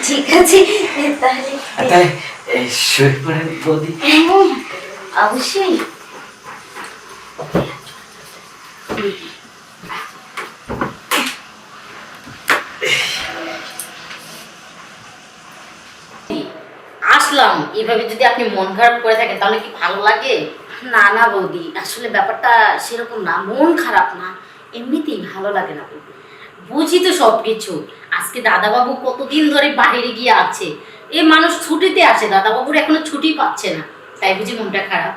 ঠিক আছে তাহলে তাহলে শুয়ে পড়েন বৌদি। অবশ্যই। আসলাম, এভাবে যদি আপনি মন খারাপ করে থাকেন তাহলে কি ভালো লাগে? না না বৌদি, আসলে ব্যাপারটা সেরকম না, মন খারাপ না, এমনিতেই ভালো লাগে না বৌদি। বুঝি তো সবকিছু। আজকে দাদাবাবু কতদিন ধরে বাইরে গিয়ে আছে, এ মানুষ ছুটিতে আসে, দাদাবাবুর এখনো ছুটি পাচ্ছে না, তাই বুঝি মনটা খারাপ?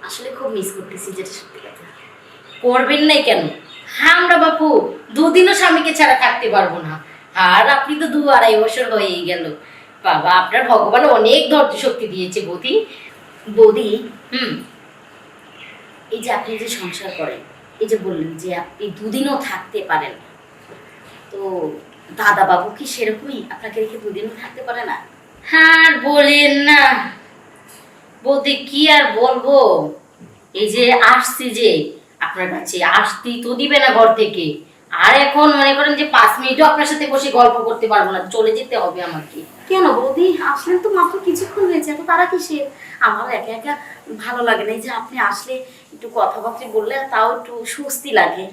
আসলে খুব মিস করতেছি, যেটা সত্যি কথা। করবেন নাই কেন? হ্যাঁ, আমরা বাপু দুদিনও স্বামীকে ছাড়া থাকতে পারবো না। আর আপনি তো 2-2.5 বছর হয়েই গেল। বাবা, আপনার ভগবান অনেক ধৈর্য শক্তি দিয়েছে বৌদি। বৌদি, হুম। এই যে আপনি যে সংসার করেন, এই যে বললেন যে আপনি দুদিনও থাকতে পারেন, তো দাদা বাবু কি সেরকমই আপনাকে রেখে দুদিনও থাকতে পারে না? হ্যাঁ, আর বলেন না বৌদি, কি আর বলবো। এই যে আসছি, যে আপনার কাছে আসতেই তো দিবে না ঘর থেকে। আর এখন মনে করেন যে 5 মিনিটও আপনার সাথে বসে গল্প করতে পারবো না, চলে যেতে হবে আমাকে। কেন বৌদি, আসলেন তো মাত্র কিছুক্ষণ হয়েছে, এত তারা কিসের? আমার একা একা ভালো লাগে না, এই যে আপনি আসলে একটু কথাবার্তা বললে তাও একটু স্বস্তি লাগে।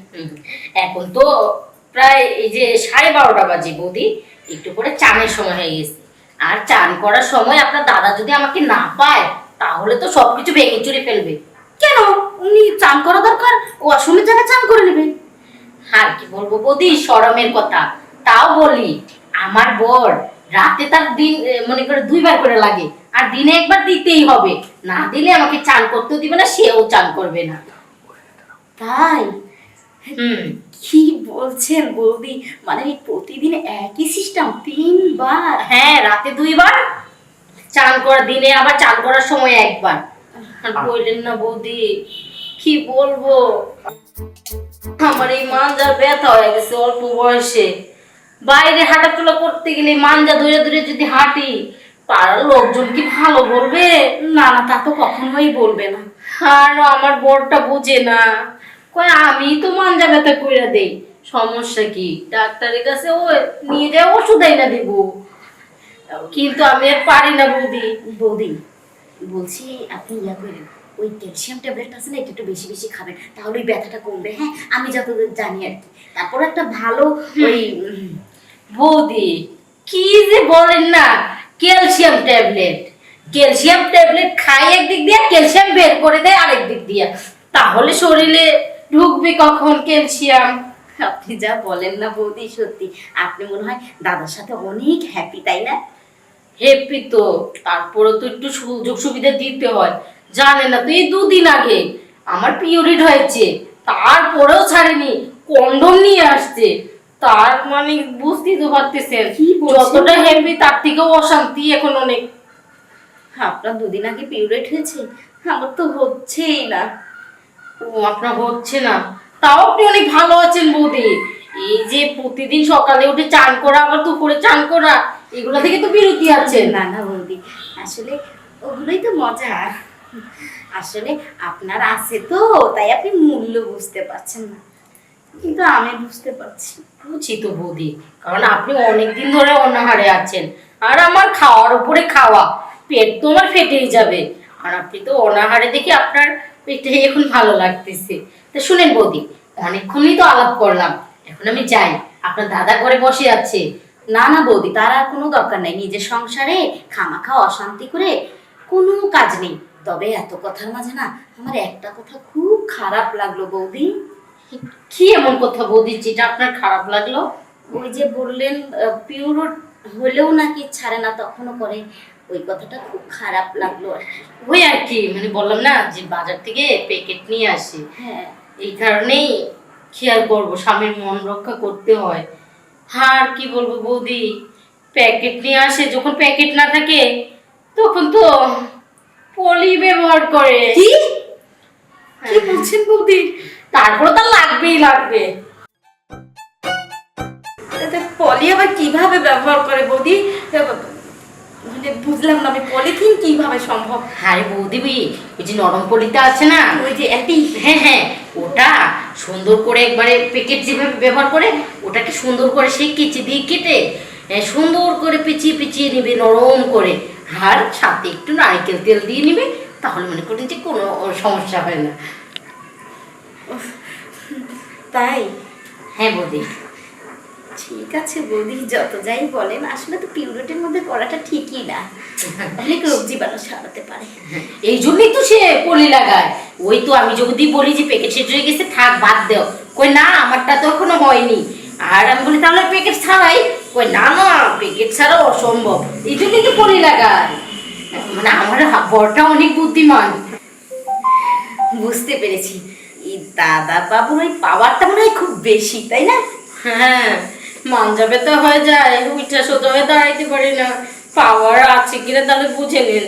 এখন তো প্রায় এই যে 12:30 বাজে বৌদি, একটু করে চানের সময় হয়ে গেছে। আর চান করার সময় আপনার দাদা যদি আমাকে না পায় তাহলে তো সবকিছু ভেঙে চুরে ফেলবে। কেন, উনি চান করা দরকার, ওয়াশরুমের জায়গায় চান করে নেবেন। আর কি বলবো বৌদি, শরমের কথা। তাও বলি, আমার বর রাতে তার দিন মনে করে 2বার করে লাগে, আর দিনে একবার দিতেই হবে, না দিলে আমাকে চান করতেও দিবে না, সেও চান করবে না। তাই? হুম। কি বলছেন বৌদি, মানে প্রতিদিন একই সিস্টেম 3বার? হ্যাঁ, রাতে 2বার চান করা, দিনে আবার চান করার সময় একবার। আর বললেন না বৌদি, কি বলবো, আমার এই মাঞ্জার ব্যথা হয়ে গেছে অল্প বয়সে। বাইরে হাঁটাচলা করতে গেলে মাঞ্জা ধরে ধরে যদি হাঁটি, পাড়ার লোকজন কি ভালো বলবে? না না, তা তো কখনোই বলবে না। আর আমার বরটা বুঝে না, কয় আমি তো মাঞ্জা ব্যথা কইরা দেই, সমস্যা কি, ডাক্তারের কাছে ও নিয়ে যায় ওষুধ না দিব, কিন্তু আমি আর পারি না বৌদি। বৌদি বলছি, আপনি ইয়া করেন, ওই ক্যালসিয়াম ট্যাবলেট আছে না, এটা একটু বেশি বেশি খাবেন, তাহলে ওই ব্যথাটা কমবে। হ্যাঁ, আমি যতদূর জানি আর কি। তারপর একটা ভালো ওই বৌদি কি যে বলেন না, ক্যালসিয়াম ট্যাবলেট, ক্যালসিয়াম ট্যাবলেট খাই একদিক দিয়ে, ক্যালসিয়াম বের করে দেয় আরেক দিক দিয়ে, তাহলে শরীরে ঢুকবে কখন ক্যালসিয়াম? আপনি যা বলেন না বৌদি, সত্যি আপনি মনে হয় দাদার সাথে অনেক হ্যাপি, তাই না? হ্যাপি তো, তারপরে তো একটু সুযোগ সুবিধা দিতে হয়। জানে না তো, এই 2 দিন আগে আমার পিরিয়ড হয়েছে, তারপরেও ছাড়েনি, কন্ডম নিয়ে আসছে। তার মানে বুঝতেই তো পারতেছেন, কি বলছেন? যতটা হ্যাপি তার থেকেও অশান্তি এখন অনেক। আপনার 2 দিন আগে পিরিয়ড হয়েছে? আমার তো হচ্ছেই না। ও, আপনার হচ্ছে না? তাও আপনি অনেক ভালো আছেন বৌদি। এই যে প্রতিদিন সকালে উঠে চান করা, আবার দুপুরে চান করা, এগুলো থেকে তো বিরতি আছেন। না না বৌদি, আসলে ওগুলোই তো মজা। আসলে আপনার আছে তো, তাই আপনি মূল্য বুঝতে পারছেন না, কিন্তু আমি বুঝতে পারছি। বুঝি তো বৌদি, কারণ আপনি অনেকদিন ধরে অনাহারে আছেন, আর আমার খাওয়ার উপরে খাওয়া, পেট তো আমার ফেটেই যাবে। আর আপনি তো অনাহারে দেখে আপনার পেটে এখন ভালো লাগতেছে। তা শুনেন বৌদি, অনেকক্ষণই তো আলাপ করলাম, এখন আমি যাই, আপনার দাদা ঘরে বসে আছে। না না বৌদি, তার আর কোনো দরকার নাই, নিজের সংসারে খামাখা অশান্তি করে কোনো কাজ নেই। তবে এত কথার মাঝে না, আমার একটা কথা খুব খারাপ লাগলো বৌদি। কি এমন কথা বৌদি যেটা আপনার খারাপ লাগলো? ওই যে বললেন পিরিয়ড হলেও নাকি ছাড়ে না, তখনও করে, ওই কথাটা খুব খারাপ লাগলো আর কি। ওই আর কি, মানে বললাম না যে বাজার থেকে প্যাকেট নিয়ে আসি, হ্যাঁ, এই কারণেই খেয়াল করবো, স্বামীর মন রক্ষা করতে হয়। আর কি বলবো বৌদি, প্যাকেট নিয়ে আসে, যখন প্যাকেট না থাকে তখন তো পলি ব্যবহার করে। কি কি বলছেন বৌদি? তারপর তো লাগবেই লাগবে। এতে পলি আবার কিভাবে ব্যবহার করে বৌদি? মানে বুঝলাম না আমি, পলিথিন কিভাবে সম্ভব? আরে বৌদি, ওই যে নরম পলিটা আছে না, ওই যে একটি, হ্যাঁ হ্যাঁ, ওটা সুন্দর করে একবারে প্যাকেট যেভাবে ব্যবহার করে, ওটাকে সুন্দর করে সেই কেচি দিয়ে কেটে সুন্দর করে পিচিয়ে পিচিয়ে নিবে নরম করে, আর সাথে একটু নারকেল তেল দিয়ে নিবে, তাহলে মনে করি যে কোনো সমস্যা হয় না। তাই? হ্যাঁ বৌদি। ঠিক আছে বৌদি, যত যাই বলেন, আসলে তো পিউরিটির মধ্যে করাটা ঠিকই না, অনেক রোগ জীবাণু সারাতে পারে। এই জন্যই তো সে পলি লাগায়। ওই তো আমি যদি বলি যে প্যাকেট শেষ হয়ে গেছে, থাক বাদ দেও, কই না আমারটা তো এখনো হয়নি। আর আমি বলি তাহলে প্যাকেট ছাড়াই, কই না না প্যাকেট ছাড়া অসম্ভব, এই জন্যই তো পলি লাগায়। মানে আমার বরটা অনেক বুদ্ধিমান। বুঝতে পেরেছি, এই দাদা বাবুর ওই পাওয়ারটা মনে হয় খুব বেশি, তাই না? হ্যাঁ, মাঞ্জা ব্যথা হয়ে যায়, উঠা সোজা হয়ে দাঁড়াইতে পারি না, পাওয়ার আছে কিনা তাহলে বুঝে নিন।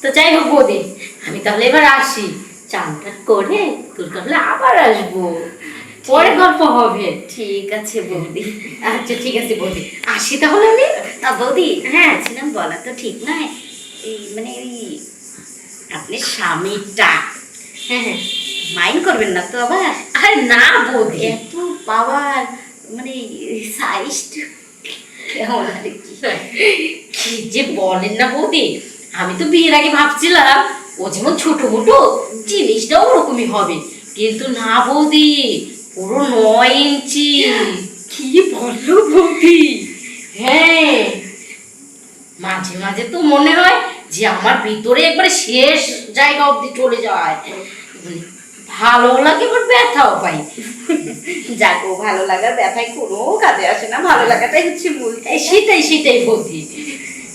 তো যাই হোক বৌদি, আমি তাহলে এবার আসি, চানটা করে তোর তাহলে আবার আসবো, পরে গল্প হবে। ঠিক আছে বৌদি। আচ্ছা ঠিক আছে বৌদি, আসি তাহলে আমি। বৌদি, হ্যাঁ। বলছিলাম, বলা তো ঠিক নয়, এই মানে ওই আপনার স্বামীটা হ্যাঁ হ্যাঁ, মাইন্ড করবেন না তো আবার? আরে না বৌদি, এত পাওয়ার, মানে সাইজ কেমন আর কি? কি যে বলেন না বৌদি, আমি তো বিয়ের আগে ভাবছিলাম ও যেমন ছোট মোটো জিনিসটাও ওরকমই হবে, কিন্তু না বৌদি, পুরো 9 ইঞ্চি। কি বলো বৌদি? হ্যাঁ, মাঝে মাঝে তো মনে হয় যে আমার ভিতরে একবারে শেষ জায়গা অবধি চলে যায়, মানে ভালো লাগে আবার ব্যথাও পাই। যাকো, ভালো লাগার ব্যথায় কোনো কাজে আসে না, ভালো লাগাটাই হচ্ছে মূল। সেটাই সেটাই বৌদি।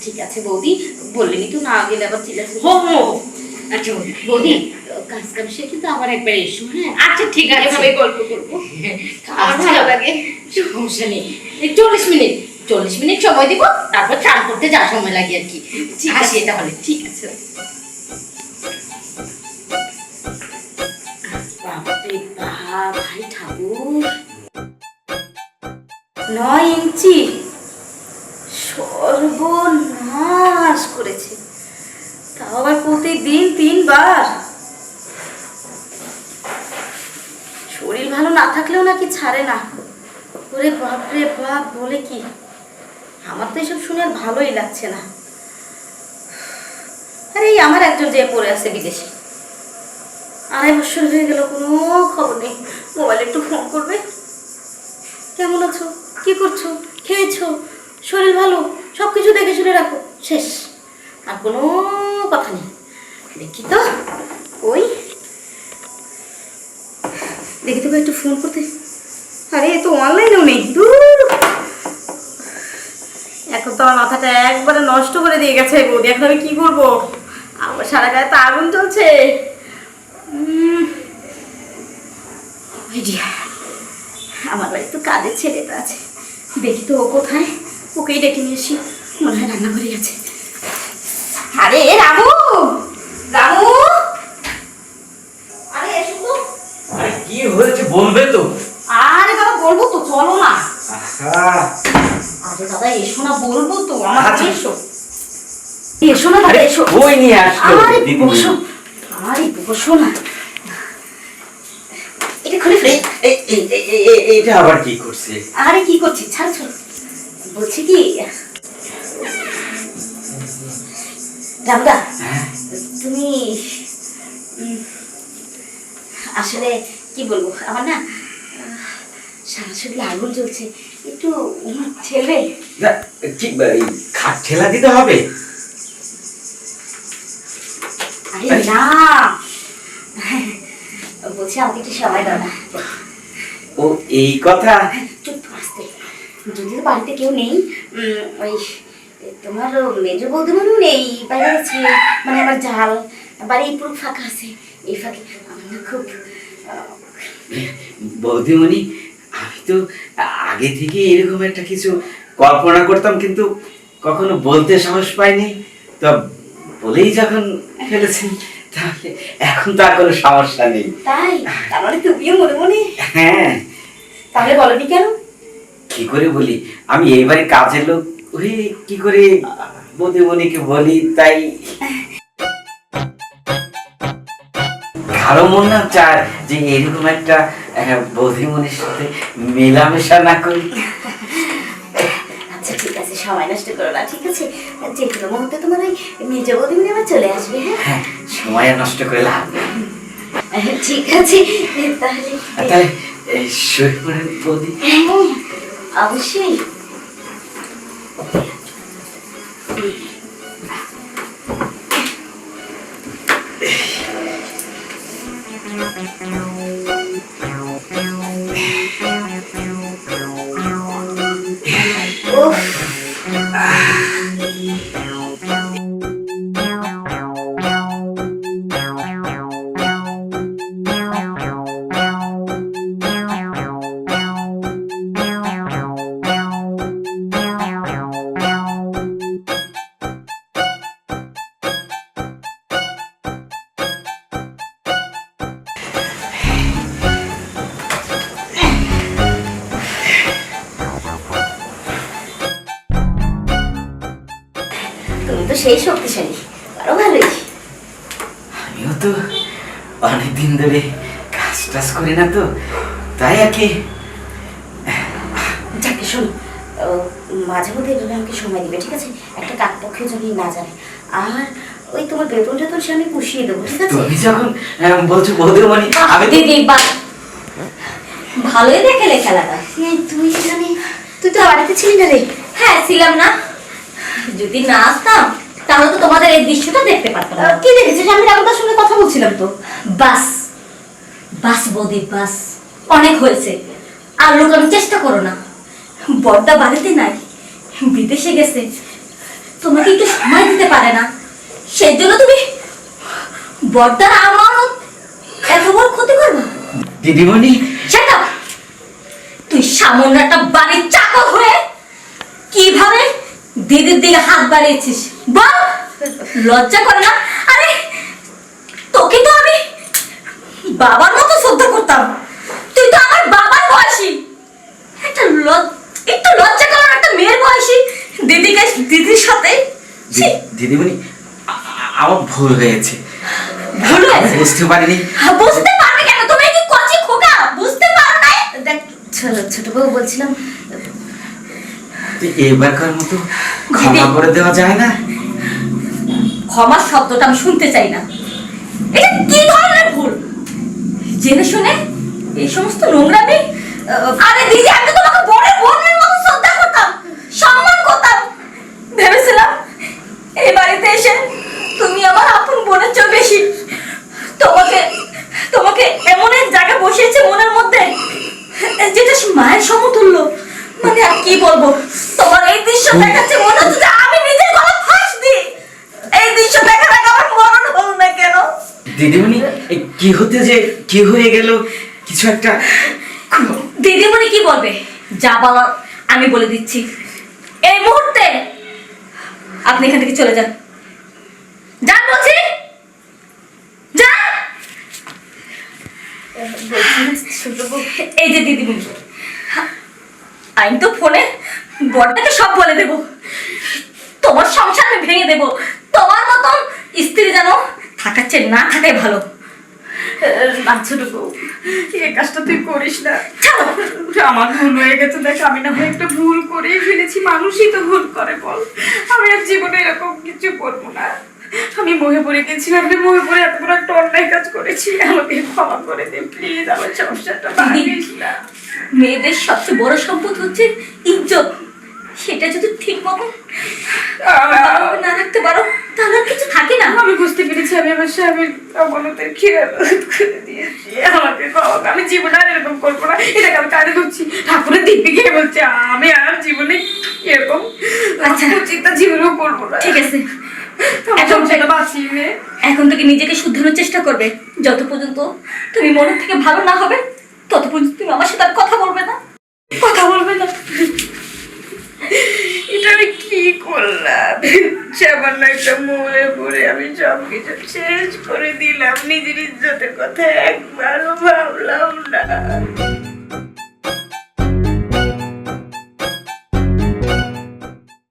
ঠিক আছে বৌদি, বললেনি তো, না গেলে আবার ঠিক আছে। হো হো, আচ্ছা বৌদি। বৌদি, কাজ কাম সে কিন্তু আবার একবার এসো, হ্যাঁ? আচ্ছা ঠিক আছে, এভাবে গল্প করবো, আমার আচ্ছা, ভালো লাগে। সমস্যা নেই। এই 40 মিনিট সময় দিব, তারপর চান করতে যা সময় লাগে আর কি। ঠিক আসি আছে তাহলে। ঠিক আছে। বাপরে বাপ, ভাই ঠাকুর, 9 ইঞ্চি সর্বনাশ করেছে, তাও আবার প্রতিদিন 3 বার। শরীর ভালো না থাকলেও নাকি ছাড়ে না। ওরে বাপরে বাপ, বলে কি! আমার তো এসব শুনে আর ভালোই লাগছে না। আরে এই আমার একজন যে পড়ে আছে বিদেশে, 2.5 বছর হয়ে গেল, কোনো খবর নেই। মোবাইলে একটু ফোন করবে, কেমন আছো, কি করছো, খেয়েছো, শরীর ভালো, সব কিছু দেখে শুনে রাখো, শেষ। আর কোনো কথা নেই। দেখি তো, ওই দেখি তোকে একটু ফোন করতে। আরে এ তো অনলাইনেও নেই, দূর। এখন তো আমার মাথাটা একবারে নষ্ট করে দিয়ে গেছে বৌদি, এখন আমি কি করবো? আমার সারা গায়ে তো আগুন চলছে। আমার বাড়ি তো কাজের ছেলেটা আছে, দেখি তো ও কোথায়, ওকেই ডেকে নিয়ে আসি, মনে হয় রান্নাঘরে গেছে। আরে রামু, রামু, আরে এসো তো। আরে কি হয়েছে বলবে তো? আরে বাবা, বলবো তো, চলো না। আহা, আরে দাদা এসো না, বলবো তো, আমার আচ্ছা। এসো, এসো না দাদা, আরে এসো। ওই নিয়ে আসলো আরে দিদি। বসো, আরে বসো না, এটা খুলে ফেলে। এইটা আবার কি করছে? আরে কি করছি, ছাড় ছাড়। বলছি কি রামদা, হ্যাঁ, তুমি আসলে কি বলবো, আমার না সারা শরীরে আগুন জ্বলছে, একটু ঠেলবে? না, কি এই খাট ঠেলা দিতে হবে? আরে না, বলছি আমাকে একটু সময় দাও না। ও এই কথা? চুপ আসতে, যদি তো বাড়িতে কেউ নেই, ওই তোমার মেজ বৌদিমণিও নেই, বাইরে গেছে, মানে আমার জাল বাড়ি পুরো ফাঁকা আছে, এই ফাঁকে আমার না খুব বৌদিমণি, আমি তো আগে থেকে এরকম একটা কিছু কল্পনা করতাম, কিন্তু কখনো বলতে সাহস পাইনি। তো বলেই যখন ফেলেছেন, তাহলে এখন তো আর কোনো সমস্যা নেই। তাই? তার মানে তুমিও মনে মনে? হ্যাঁ। তাহলে বলনি কেন? কি করে বলি, আমি এইবারে কাজের লোক হয়ে কি করে বৌদিমণিকে বলি, তাই কারো মন না চায় যে এরকম একটা বৌদিমণির সাথে মেলামেশা না করি। আচ্ছা ঠিক আছে, সময় নষ্ট করো না, ঠিক আছে? যে কোনো মুহূর্তে তোমার ওই মেজো বৌদিমণি আবার চলে আসবে। হ্যাঁ হ্যাঁ, সময় আর নষ্ট করে লাভ নেই। ঠিক আছে, তাহলে তাহলে এই শুয়ে পড়েন বৌদি। হ্যাঁ, অবশ্যই। উফ, তুমি তো সেই শক্তিশালী, আরো ভালোই। আমিও তো অনেকদিন ধরে কাজ টাজ করি না, তো তাই আর কি। যাকে শোনো, মাঝে মধ্যে এভাবে আমাকে সময় দিবে, ঠিক আছে? একটা কাকপক্ষে যেন না জানে। আর ওই তোমার বেতন টেতন সে আমি পুষিয়ে দেবো, ঠিক আছে? তুমি যখন বলছো বৌদিমণি, আমি তো দিদি বাহ, ভালোই দেখালে খেলাটা। তুই এখানে, তুই তো বাড়িতে ছিলি না রে? হ্যাঁ ছিলাম না, যদি না আসতাম তাহলে তো তোমাদের এই দৃশ্যটা দেখতে পারতাম না। কি দেখেছিস? আমি রামদার সঙ্গে কথা বলছিলাম তো। বাস বাস বৌদি বাস, অনেক হয়েছে। আর লুকানোর চেষ্টা করো না, বড়দা বাড়িতে নাই, বিদেশে গেছে, তোমাকে একটু সময় দিতে পারে না, সেই জন্য তুমি বড়দার আমানত এত বড় ক্ষতি করবো? দিদিমণি, Shut up! তুই সামান্য একটা বাড়ির চাকর হয়ে কিভাবে দিদির দিকে হাত বাড়িয়েছিস বল? লজ্জা করে না? আরে তোকে তো আমি বাবার মতো শ্রদ্ধা করতাম, তুই তো আমার বাবার বয়সী। একটু লজ্জা করার একটা মেয়ের বয়সী দিদির সাথে। ছি! দিদিমণি, আমার ভুল হয়েছে। ভুল হয়েছে? বুঝতে পারিনি। বুঝতে পারবে কেন? তুমি কি কচি খোকা, বুঝতে পারো না? দেখ ছোট বউ, বলছিলাম তুই এবারকার মতো ক্ষমা করে দেওয়া যায় না? ক্ষমা শব্দটা আমি শুনতে চাই না। এটা কি ধরনের ভুল? জেনে শুনে এই সমস্ত নোংরামি? আরে দিদি, আমি তো তোমাকে বড় বোনের মতো শ্রদ্ধা করতাম, সম্মান করতাম। ভেবেছিলাম এই বাড়িতে এসে তুমি আমার আপন বোনের চেয়ে বেশি। তোমাকে তোমাকে এমন এক জায়গায় বসিয়েছে মনের মধ্যে যেটা মায়ের সমতুল্য। মানে আর কি বলবো, তোমার এই দৃশ্য দেখাচ্ছে মনে হচ্ছে যে আমি নিজের গলা ফাঁস দিই। এই দৃশ্য দেখা দেখা আমার মরণ হলো না কেন? দিদিমণি, এই কি হতে যে কি হয়ে গেল, কিছু একটা। দিদিমণি কি বলবে? যা বলার আমি বলে দিচ্ছি। এই মুহূর্তে আপনি এখান থেকে চলে যান, যান বলছি, যান। ছোট বউ, এই যে দিদিমণি, আমি তো ফোনে বড়টাকে সব বলে দেব, তোমার সংসার আমি ভেঙে দেব। তোমার মতন স্ত্রী যেন থাকার চেয়ে না থাকাই ভালো। না ছোট বউ, এই কাজটা তুই করিস না। ছাড়ো। আমার ভুল হয়ে গেছে। দেখ, আমি না হয় একটা ভুল করেই ফেলেছি, মানুষই তো ভুল করে বল। আমি আর জীবনে এরকম কিছু করবো না। আমি মোহে পড়ে গেছিলাম রে, মোহে পড়ে এত বড় একটা অন্যায় কাজ করেছি। আমাকে ক্ষমা করে দে প্লিজ, আমার সমস্যাটা ভাঙিস না। মেয়েদের সবচেয়ে বড় সম্পদ হচ্ছে ইজ্জত, সেটা যদি ঠিক মতো না রাখতে পারো তাহলে আর কিছু থাকে না। আমি বুঝতে পেরেছি আমি আমার স্বামীর অবনতির খেয়াল করে দিয়েছি। আমাকে ক্ষমা, আমি জীবনে আর এরকম করবো না। এটাকে আমি কাজে করছি, ঠাকুরের দিব্যি খেয়ে বলছি আমি আর জীবনে এরকম চিন্তা জীবনেও করবো না। ঠিক আছে, এখন সেটা বাঁচিয়ে নে। এখন থেকে নিজেকে শুধরানোর চেষ্টা করবে। যত পর্যন্ত তুমি মনের থেকে ভালো না হবে তত পর্যন্ত তুমি আমার সাথে আর কথা বলবে না, কথা বলবে না। এটা আমি কি করলাম? সামান্য একটা মোড়ে পড়ে আমি সব কিছু শেষ করে দিলাম। নিজের ইজ্জতের কথা একবারও ভাবলাম না।